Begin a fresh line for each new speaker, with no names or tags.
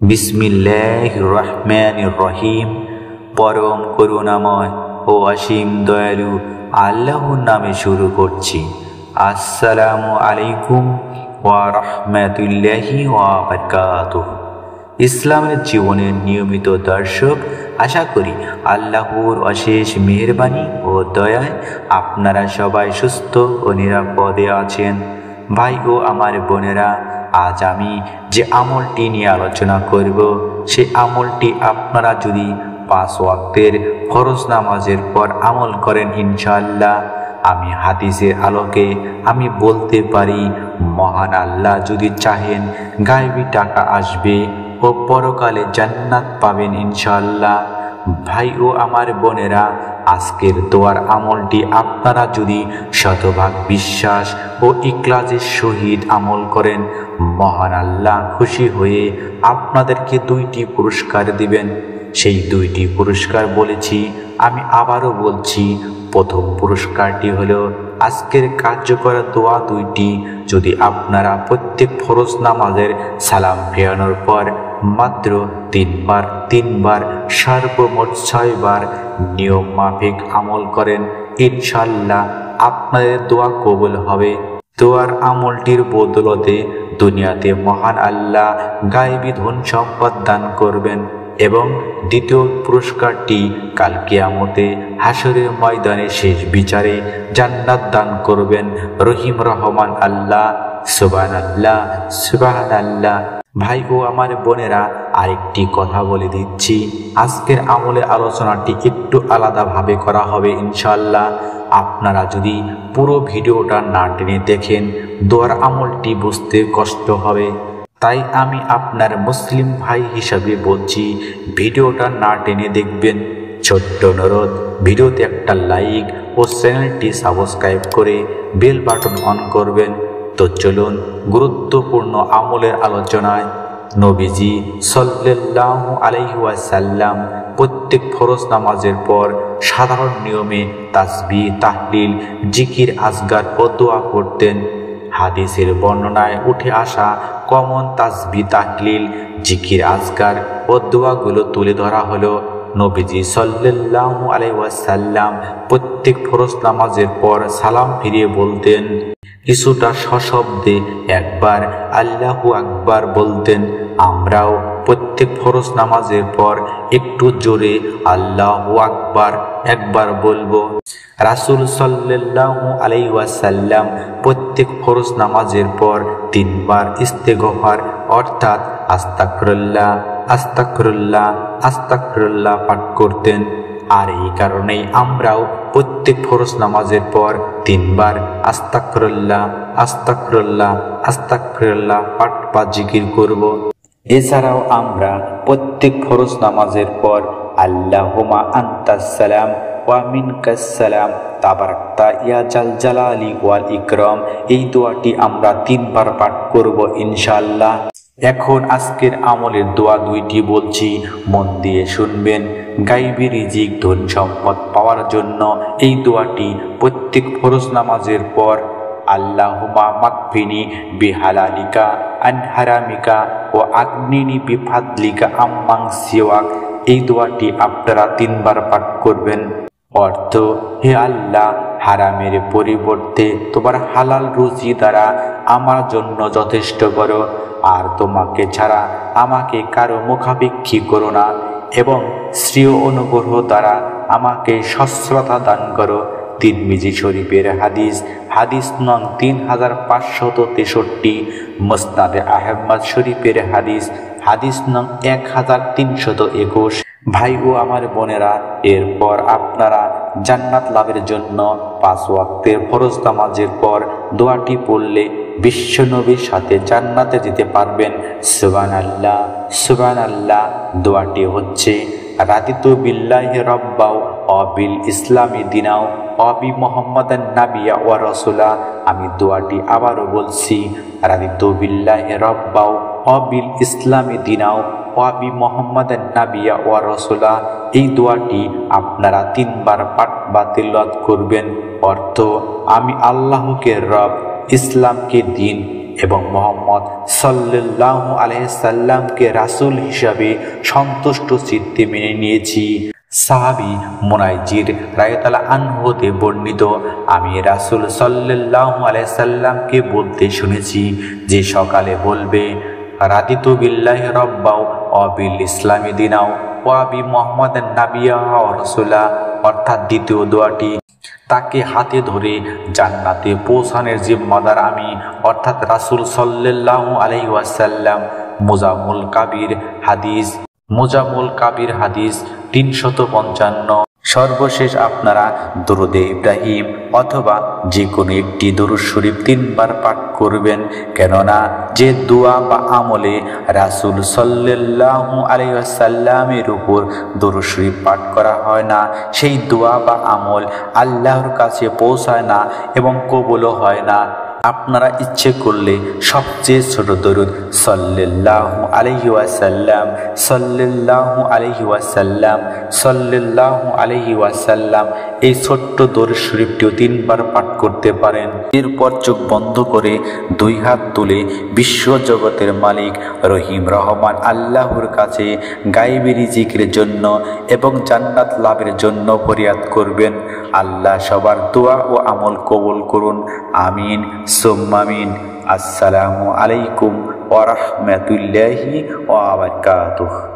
বিসমিল্লাহির রহমানির রহিম। পরম করুণাময় ও অসীম দয়ালু আল্লাহর নামে শুরু করছি। আসসালামু আলাইকুম ওয়া রাহমাতুল্লাহি ওয়া বারাকাতুহু। ইসলামের জীবনের নিয়মিত দর্শক, আশা করি আল্লাহর অশেষ মেহেরবানি ও দয়ায় আপনারা সবাই সুস্থ ও নিরাপদে আছেন। ভাই ও আমার বোনেরা, আজ আমি যে আমলটি নিয়ে আলোচনা করব, সেই আমলটি আপনারা যদি 5 ওয়াক্তের ফরজ নামাজের পর আমল করেন, ইনশাআল্লাহ আমি হাদিসের আলোকে আমি বলতে পারি, মহান আল্লাহ যদি চাহেন গায়েবী টাকা আসবে ও পরকালে জান্নাত পাবেন ইনশাআল্লাহ। ভাই ও আমার বোনেরা, আজকের দোয়ার আমলটি আপনারা যদি শতভাগ বিশ্বাস ও ইখলাসের সহিত আমল করেন, মহান আল্লাহ খুশি হয়ে আপনাদেরকে 2টি পুরস্কার দিবেন। সেই 2টি পুরস্কার বলেছি, আমি আবারও বলছি। প্রথম পুরস্কারটি হলো আজকের কার্যকর দোয়া 2টি যদি আপনারা প্রত্যেক ফরজ নামাজের সালাম ফেরানোর পর মাত্র 3 বার সর্বমোট 6 বার নিয়ম মাফিক আমল করেন, ইনশাআল্লাহ আপনাদের দোয়া কবুল হবে। দোয়ার আমলটির বদলতে দুনিয়াতে মহান আল্লাহ গায়েবী ধন সম্পদ দান করবেন এবং দ্বিতীয় পুরস্কারটি কাল কিয়ামতে হাসরের ময়দানে শেষ বিচারে জান্নাত দান করবেন রহিম রহমান আল্লাহ। সুবহানাল্লাহ, সুবহানাল্লাহ। ভাই ও আমার বোনেরা, আরেকটি কথা বলে দিচ্ছি, আজকের আমলের আলোচনাটি একটু আলাদাভাবে করা হবে ইনশাআল্লাহ। আপনারা যদি পুরো ভিডিওটা না টেনে দেখেন, দোয়ার আমলটি বুঝতে কষ্ট হবে। তাই আমি আপনার মুসলিম ভাই হিসাবে বলছি, ভিডিওটা না টেনে দেখবেন। ছোট্ট অনুরোধ, ভিডিওতে একটা লাইক ও চ্যানেলটি সাবস্ক্রাইব করে বেল বাটন অন করবেন। তো চলুন গুরুত্বপূর্ণ আমলের আলোচনায়। নবীজি সাল্লাল্লাহু আলাইহি ওয়াসাল্লাম প্রত্যেক ফরজ নামাজের পর সাধারণ নিয়মে তাসবিহ, তাহলিল, জিকির, আজকার ও দোয়া করতেন। হাদিসের বর্ণনায় উঠে আসা কমন তাসবিহ, তাহলিল, জিকির, আজকার ও দোয়াগুলো তুলে ধরা হলো। নবীজি সাল্লাল্লাহু আলাইহি ওয়াসাল্লাম প্রত্যেক ফরজ নামাজের পর সালাম ফিরিয়ে বলতেন, কিছুটা সশব্দে একবার আল্লাহু আকবার বলতেন। আমরাও প্রত্যেক ফরজ নামাজের পর একটু জোরে আল্লাহু আকবার একবার বলবো। রাসূল সাল্লাল্লাহু আলাইহি ওয়াসাল্লাম প্রত্যেক ফরজ নামাজের পর 3 বার ইস্তেগফার অর্থাৎ আস্তাগফিরুল্লাহ, আস্তাগফিরুল্লাহ, আস্তাগফিরুল্লাহ পাঠ করতেন। আর এই কারণেই আমরাও প্রত্যেক ফরজ নামাজের পর 3 বার আস্তাগফিরুল্লাহ, আস্তাগফিরুল্লাহ, আস্তাগফিরুল্লাহ পাঠ বা জিকির করব। এছাড়াও আমরা প্রত্যেক ফরজ নামাজের পর আল্লাহুম্মা আনতাস সালাম ওয়া মিনকাস সালাম তাবারাকতা ইয়া জাল জালালি ওয়াল ইকরাম, এই দোয়াটি আমরা 3 বার পাঠ করব ইনশাআল্লাহ। এখন আজকের আমলের দোয়া 2টি বলছি, মন দিয়ে শুনবেন। গায়েবী রিজিক, ধন সম্পদ পাওয়ার জন্য এই দোয়াটি প্রত্যেক ফরজ নামাজের পর আল্লাহুম্মা মাকফিনি বিহালালিকা আন হারামিকা ও আগনিনি বিফাদলিকা আম্মাং সিওয়াক, এই দোয়াটি আপনারা 3 বার পাঠ করবেন। অর্থ, হে আল্লাহ, হারামের পরিবর্তে তোমার হালাল রুজি দ্বারা আমার জন্য যথেষ্ট করো, আর তোমাকে ছাড়া আমাকে কারো মুখাপেক্ষী করো না, এবং শ্রেয় অনুগ্রহ দ্বারা আমাকে সচ্ছলতা দান করো। তিরমিজি শরীফের হাদিস, হাদিস নং 3563, মুসনাদে আহমদ শরীফের হাদিস, হাদিস নং 1321। ভাই ও আমার বোনেরা, এরপর আপনারা জান্নাত লাভের জন্য 5 ওয়াক্তের ফরজ নামাজের পর দোয়াটি পড়লে বিশ্বনবীর সাথে জান্নাতে যেতে পারবেন। সুবহানাল্লাহ, সুবহানাল্লাহ। দোয়াটি হচ্ছে, রাদিতু বিল্লাহি রাব্বাও ওয়া বিল ইসলামি দিনাও ওয়া বি মুহাম্মাদান নাবিয়্যা ওয়া রাসূলা। আমি দোয়াটি আবারও বলছি, রাদিতু বিল্লাহি রাব্বাও ওয়া বিল ইসলামি দিনাও ওয়া বি মুহাম্মাদান নাবিয়্যা ওয়া রাসূলা। এই দোয়াটি আপনারা 3 বার পাঠ বা তিলাওয়াত করবেন। অর্থ, আমি আল্লাহকে রব ইসলামকে দিন এবং মোহাম্মদ সাল্লাল্লাহু আলাইহি সাল্লামকে রাসূল হিসাবে সন্তুষ্ট চিত্তে মেনে নিয়েছি। সাহাবী মুনাইজির রাদিয়াল্লাহু আনহু হতে বর্ণিত, আমি রাসূল সাল্লাল্লাহু আলাইহি সাল্লামকে বলতে শুনেছি যে সকালে বলবে রাদিতু বিল্লাহি রাব্বাও ওয়া বিল ইসলামি দিনাও ওয়া বি মুহাম্মাদান নাবিয়্যা ওয়া রাসূলা, অর্থাৎ দ্বিতীয় দোয়াটি তাকে হাতে ধরে জান্নাতে পৌঁছানোর জিম্মাদার আমি, অর্থাৎ রাসূল সাল্লাল্লাহু আলাইহি ওয়াসাল্লাম। মুজামুল কাবির হাদিস 355। সর্বশেষ আপনারা দুরূদে ইব্রাহিম অথবা যে কোনো একটি দুরূদ শরীফ 3 বার পাঠ করবেন, কেননা যে দোয়া বা আমলে রাসূল সাল্লাল্লাহু আলাইহি ওয়াসাল্লামের উপর দুরূদ শরীফ পাঠ করা হয় না, সেই দোয়া বা আমল আল্লাহর কাছে পৌঁছায় না এবং কবুলও হয় না। আপনারা ইচ্ছে করলে সবচেয়ে ছোট দরুদ সাল্লাল্লাহু আলাইহি ওয়াসাল্লাম, সাল্লাল্লাহু আলাইহি ওয়াসাল্লাম, সাল্লাল্লাহু আলাইহি ওয়াসাল্লাম এই ছোট্ট দরুদ শরীফটিও 3 বার পাঠ করতে পারেন। এরপর চোখ বন্ধ করে 2 হাত তুলে বিশ্ব জগতের মালিক রহিম রহমান আল্লাহর কাছে গায়বী রিজিকের জন্য এবং জান্নাত লাভের জন্য ফরিয়াদ করবেন। আল্লাহ সবার দোয়া ও আমল কবুল করুন, আমিন সুম্মা আমিন। আসসালামু আলাইকুম ওয়া রাহমাতুল্লাহি ওয়া বারাকাতুহু।